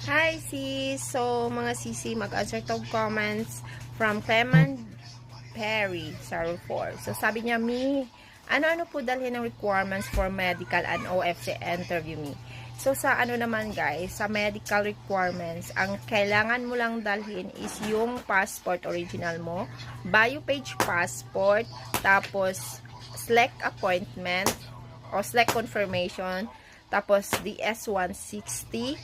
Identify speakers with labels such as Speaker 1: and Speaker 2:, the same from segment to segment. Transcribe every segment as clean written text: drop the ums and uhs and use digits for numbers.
Speaker 1: Hi sis! So, mga sisi, mag-answer tong comments from Clement Perry, 04. So, sabi niya, ano-ano po dalhin ng requirements for medical and OFC interview me? So, sa ano naman guys, sa medical requirements, ang kailangan mo lang dalhin is yung passport original mo, bio-page passport, tapos select appointment, o select confirmation, tapos DS-160,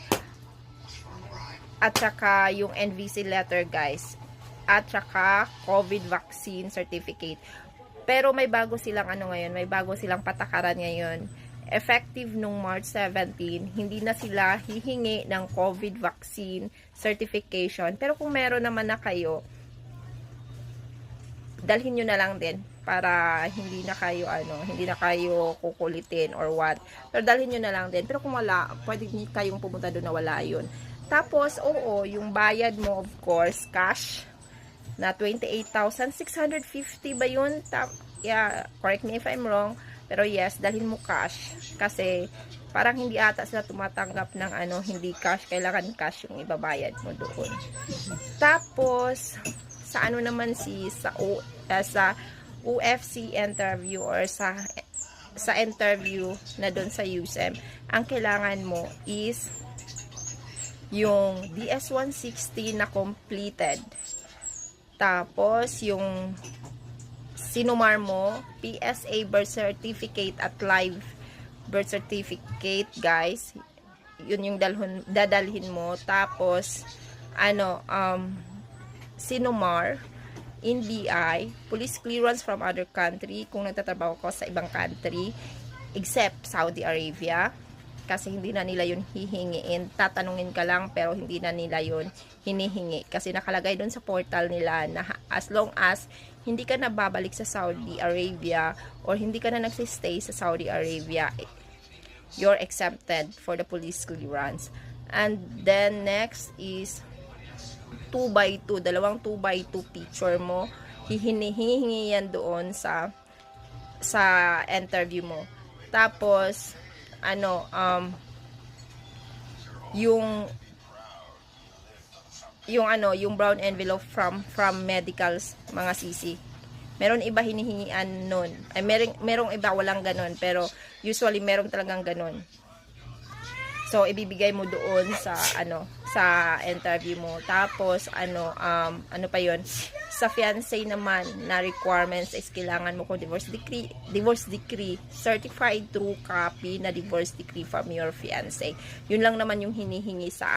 Speaker 1: at saka yung NVC letter guys, at saka COVID vaccine certificate. Pero may bago silang ngayon, may bago silang patakaran ngayon. Effective nung March 17, hindi na sila hihingi ng COVID vaccine certification. Pero kung meron naman na kayo, dalhin nyo na lang din para hindi na kayo kukulitin or what. Pero dalhin nyo na lang din. Pero kung wala, pwede kayong pumunta doon na wala yun. Tapos, oo, yung bayad mo, of course, cash, na 28,650 ba yun? Yeah, correct me if I'm wrong. Pero yes, dalhin mo cash. Kasi, parang hindi ata sila tumatanggap ng hindi cash. Kailangan cash yung ibabayad mo doon. Tapos, sa naman sa UFC interview or sa interview na doon sa USEM, ang kailangan mo is yung DS-160 na completed. Tapos, yung sinumar mo, PSA birth certificate at live birth certificate, guys. Yun yung dadalhin mo. Tapos, sinumar, NBI, police clearance from other country, kung nagtatrabaho ko sa ibang country, except Saudi Arabia. Kasi hindi na nila yun hihingiin. Tatanungin ka lang, pero hindi na nila yun hinihingi. Kasi nakalagay dun sa portal nila na as long as hindi ka na babalik sa Saudi Arabia or hindi ka na nagsistay sa Saudi Arabia, you're exempted for the police clearance. And then next is 2x2. Dalawang 2x2 picture mo. Hihingi yan doon sa interview mo. Tapos, yung brown envelope from medicals, mga sisi. Meron iba hinihingian nun. Ay, merong iba walang ganun, pero usually meron talagang ganun. So, ibibigay mo doon sa interview mo. Tapos, pa yun? Sa fiancé naman na requirements is kailangan mo ko divorce decree, certified true copy na divorce decree from your fiancé. Yun lang naman yung hinihingi sa